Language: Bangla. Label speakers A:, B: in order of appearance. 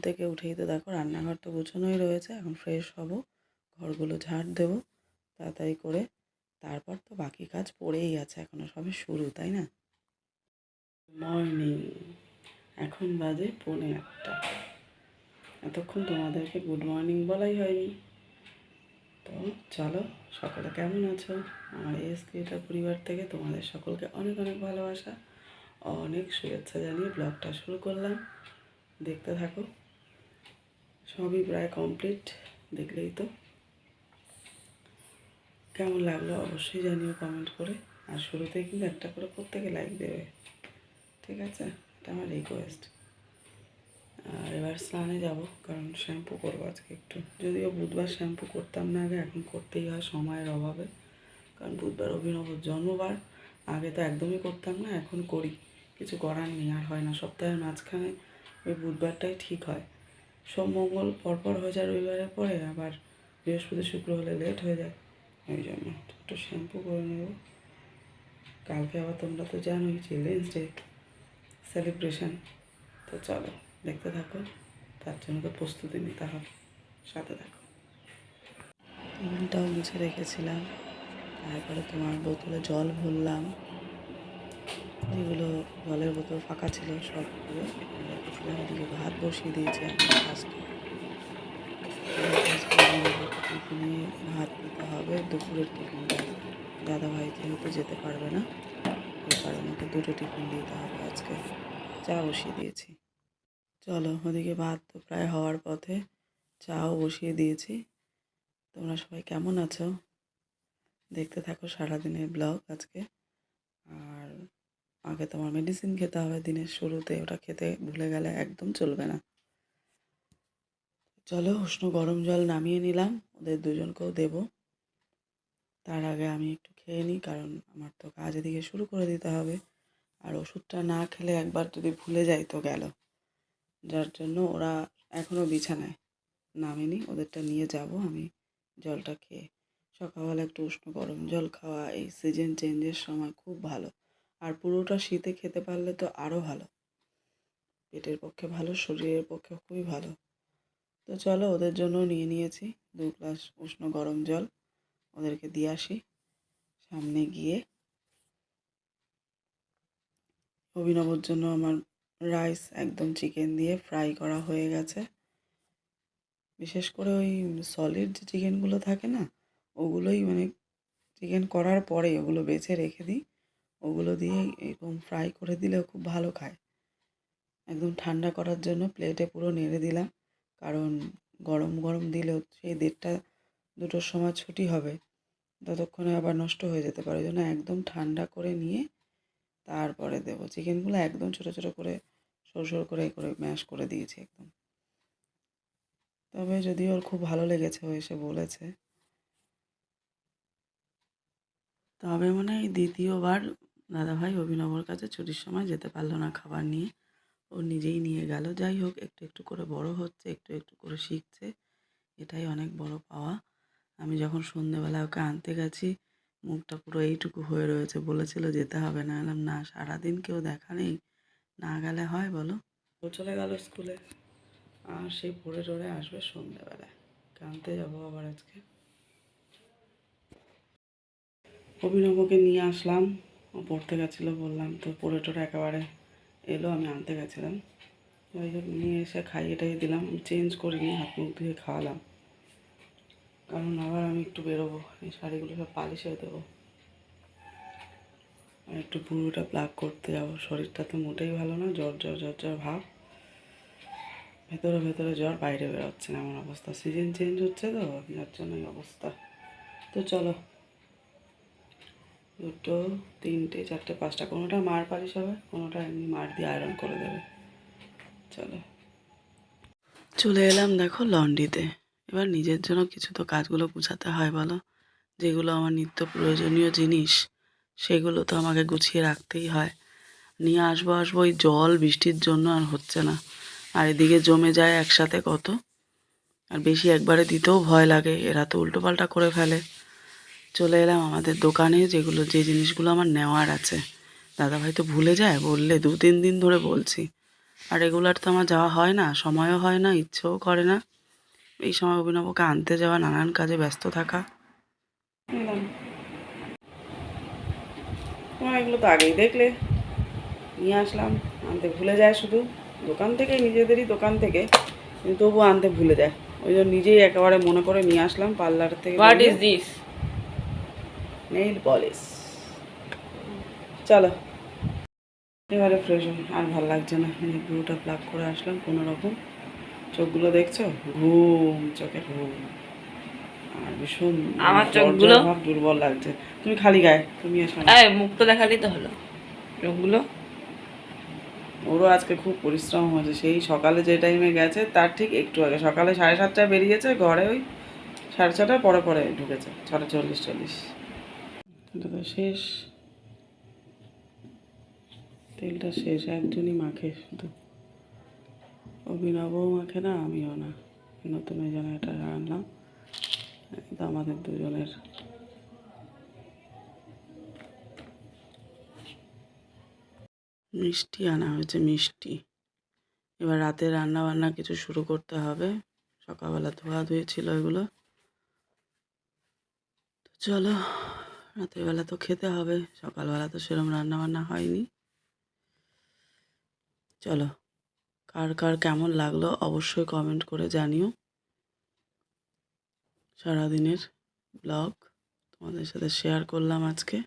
A: থেকে উঠেই তো দেখো রান্নাঘর তো গোছানোই রয়েছে। এখন ফ্রেশ হব, ঘরগুলো ঝাড় দেবো তাড়াতাড়ি করে। তারপর তো বাকি কাজ পড়েই আছে, এখনও সবে শুরু, তাই না? মর্নিং, এখন বাজে 1:45। এতক্ষণ তোমাদেরকে গুড মর্নিং বলাই হয়নি। তো চলো, সকলে কেমন আছো? আমার এস ক্রিয়েটার পরিবার থেকে তোমাদের সকলকে অনেক অনেক ভালোবাসা, অনেক শুভেচ্ছা জানিয়ে ব্লগটা শুরু করলাম। দেখতে থাকো, সবই প্রায় কমপ্লিট, দেখলেই তো। কেমন লাগলো অবশ্যই জানিও কমেন্ট করে। আর শুরুতেই কিন্তু একটা করে প্রত্যেকে লাইক দেবে, ঠিক আছে? এটা আমার রিকোয়েস্ট। আর এবার স্নানে যাব, কারণ শ্যাম্পু করবো আজকে একটু। যদিও বুধবার শ্যাম্পু করতাম না আগে, এখন করতেই হয় সময়ের অভাবে, কারণ বুধবার অভিনবর জন্মবার। আগে তো একদমই করতাম না, এখন করি, কিছু করার নেই, আর হয় না। সপ্তাহের মাঝখানে ওই বুধবারটাই ঠিক হয়। সোম মঙ্গল পরপর হয়ে যায় রবিবারের পরে, আবার বৃহস্পতি শুক্র হলে লেট হয়ে যায়। ওই জন্য একটু শ্যাম্পু করে নেব। কালকে আবার তোমরা তো জানোই চিলড্রেন্স ডে সেলিব্রেশন। তো চলো দেখতে থাকো, তার জন্য তো প্রস্তুতি নিতে হবে, সাথে থাকো। টেবিলটাও মুছে রেখেছিলাম, তারপরে তোমার বোতলে জল ভরলাম, যেগুলো জলের বোতল ফাঁকা ছিল সবগুলো এখানে রেখেছিলাম। এদিকে ভাত বসিয়ে দিয়েছি আমি ফার্স্টে। টিফিনে ভাত দিতে হবে, দুপুরের টিফিনটা। দাদাভাই যেহেতু যেতে পারবে না, এই কারণে ওকে দুটো টিফিন দিতে হবে আজকে। চা বসিয়ে দিয়েছি। চলো, ওদিকে ভাত তো প্রায় হওয়ার পথে, চাও বসিয়ে দিয়েছি। তোমরা সবাই কেমন আছো? দেখতে থাকো সারাদিনের ব্লগ আজকে। আর আগে তোমার মেডিসিন খেতে হবে দিনের শুরুতে, ওটা খেতে ভুলে গেলে একদম চলবে না। চলো, উষ্ণ গরম জল নামিয়ে নিলাম, ওদের দুজনকেও দেব। তার আগে আমি একটু খেয়ে নিই, কারণ আমার তো কাজ এদিকে শুরু করে দিতে হবে। আর ওষুধটা না খেলে একবার যদি ভুলে যাই তো গেল, যার জন্য ওরা এখনও বিছানায় নামেনি, ওদেরটা নিয়ে যাব আমি জলটা খেয়ে। সকালবেলা একটু উষ্ণ গরম জল খাওয়া এই সিজন চেঞ্জের সময় খুব ভালো। আর পুরোটা শীতে খেতে পারলে তো আরও ভালো, পেটের পক্ষে ভালো, শরীরের পক্ষে খুবই ভালো। তো চলো, ওদের জন্য নিয়ে নিয়েছি 2 গ্লাস উষ্ণ গরম জল, ওদেরকে দিয়ে আসি। সামনে গিয়ে অভিনবর জন্য আমার রাইস একদম চিকেন দিয়ে ফ্রাই করা হয়ে গেছে। বিশেষ করে ওই সলিড যে চিকেনগুলো থাকে না, ওগুলোই মানে চিকেন করার পরে ওগুলো বেছে রেখে দিই, ওগুলো দিয়ে এরকম ফ্রাই করে দিলেও খুব ভালো খায়। একদম ঠান্ডা করার জন্য প্লেটে পুরো নেড়ে দিলাম, কারণ গরম গরম দিলেও সেই 1:30-2টোর সময় ছুটি হবে, ততক্ষণে আবার নষ্ট হয়ে যেতে পারে। ওই জন্য একদম ঠান্ডা করে নিয়ে তারপরে দেবো। চিকেনগুলো একদম ছোটো ছোটো করে সরু সরু করে ম্যাশ করে দিয়েছি একদম। তবে যদি ওর খুব ভালো লেগেছে, ও এসে বলেছে। তবে মনে হয় দ্বিতীয়বার দাদাভাই অভিনবর কাছে ছুটির সময় যেতে পারলো না খাবার নিয়ে, ও নিজেই নিয়ে গেল। যাই হোক, একটু একটু করে বড় হচ্ছে, একটু একটু করে শিখছে, এটাই অনেক বড় পাওয়া। আমি যখন সন্ধেবেলা ওকে আনতে গেছি, মুখটা পুরো এইটুকু হয়ে রয়েছে, বলেছিল যেতে হবে না। এলাম না, সারাদিন কেউ দেখা নেই, না গেলে হয় বলো? ও চলে গেল স্কুলে, আর সেই পড়ে টড়ে আসবে সন্ধেবেলায়, আনতে যাবো আবার আজকে। অভিনবকে নিয়ে আসলাম, ও পড়তে গেছিলো বললাম তো, পড়ে টোরে একেবারে এলো, আমি আনতে গেছিলাম। যাই হোক, নিয়ে এসে খাইয়ে টাইয়ে দিলাম, চেঞ্জ করিনি, হাত মুখ ধুয়ে খাওয়ালাম, কারণ আবার আমি একটু বেরোবো, এই শাড়িগুলো সব পালিশে দেবো, আর একটু পুরোটা প্লাগ করতে যাবো। শরীরটা তো মোটেই ভালো না, জ্বর জ্বর জ্বর জ্বর ভাব, ভেতরে ভেতরে জ্বর, বাইরে বেরোচ্ছে না এমন অবস্থা। সিজন চেঞ্জ হচ্ছে তো, যার জন্য এই অবস্থা। তো চলো, 2, 3, 4, 5টা, কোনোটা মার পালিশ হবে, কোনোটা এমনি মার দিয়ে আয়রন করে দেবে। চলো, চলে এলাম দেখো লন্ড্রিতে। এবার নিজের জন্য কিছু তো কাজগুলো গুছাতে হয় বলো, যেগুলো আমার নিত্য প্রয়োজনীয় জিনিস, সেগুলো তো আমাকে গুছিয়ে রাখতেই হয়। নিয়ে আসবো ওই জল বৃষ্টির জন্য আর হচ্ছে না, আর এদিকে জমে যায় একসাথে কত, আর বেশি একবারে দিতেও ভয় লাগে, এরা তো উল্টোপাল্টা করে ফেলে। চলে এলাম আমাদের দোকানে, যে জিনিসগুলো আমার নেওয়ার আছে। দাদাভাই তো ভুলে যায়, বললে 2-3 দিন ধরে বলছি, আর রেগুলার তো আমার যাওয়া হয় না, সময়ও হয় না, ইচ্ছেও করে না। এই সময় অভিনবকে আনতে যাওয়া, নানান কাজে ব্যস্ত থাকা। তোমার এগুলো তো আগেই দেখলে, নিয়ে আসলাম। আনতে ভুলে যায় শুধু, দোকান থেকে, নিজেদেরই দোকান থেকে, কিন্তু তবু আনতে ভুলে যায়। ওই জন্য নিজেই একেবারে মনে করে নিয়ে আসলাম পার্লার থেকে।
B: What is this?
A: Nail polish. চলো এবারে ফ্রেশ হই, আর ভাল লাগছে না। এই ব্লুটা প্লাগ করে আসলাম কোনো রকম। চোখগুলো দেখছো, ঘুম, চোখে ঘুম, আর ভীষণ
B: আমার
A: জ্বর
B: চোখগুলো,
A: জ্বর ভাব, দুর্বল লাগছে। তুমি খালি গায়ে, তুমি এসো না।
B: মুখটা দেখালেই তো হলো। চোখগুলো
A: ওরও আজকে খুব পরিশ্রম হয়েছে, সেই সকালে যে টাইমে গেছে তার ঠিক একটু আগে, সকালে 7:30টায় বেরিয়েছে, ঘরে ওই 6:30টার পরে পরে ঢুকেছে, 6:40 এটা তো শেষ, তেলটা শেষ। একজনই মাখে শুধু, অভিনবও মাখে না, আমিও না। নতুন এই জন্য এটা আনলাম, এটা আমাদের দুজনের। মিষ্টি আনা হয়েছে, মিষ্টি। এবার রাতে রান্না বান্না কিছু শুরু করতে হবে। সকালবেলা ধোয়াধুয়ি ছিল এগুলো। তো চলো, রাতের বেলা তো খেতে হবে, সকালবেলা তো সেরকম রান্না বান্না হয়নি। চলো, কার কার কেমন লাগলো অবশ্যই কমেন্ট করে জানিও। সারাদিনের ব্লগ তোমাদের সাথে শেয়ার করলাম আজকে।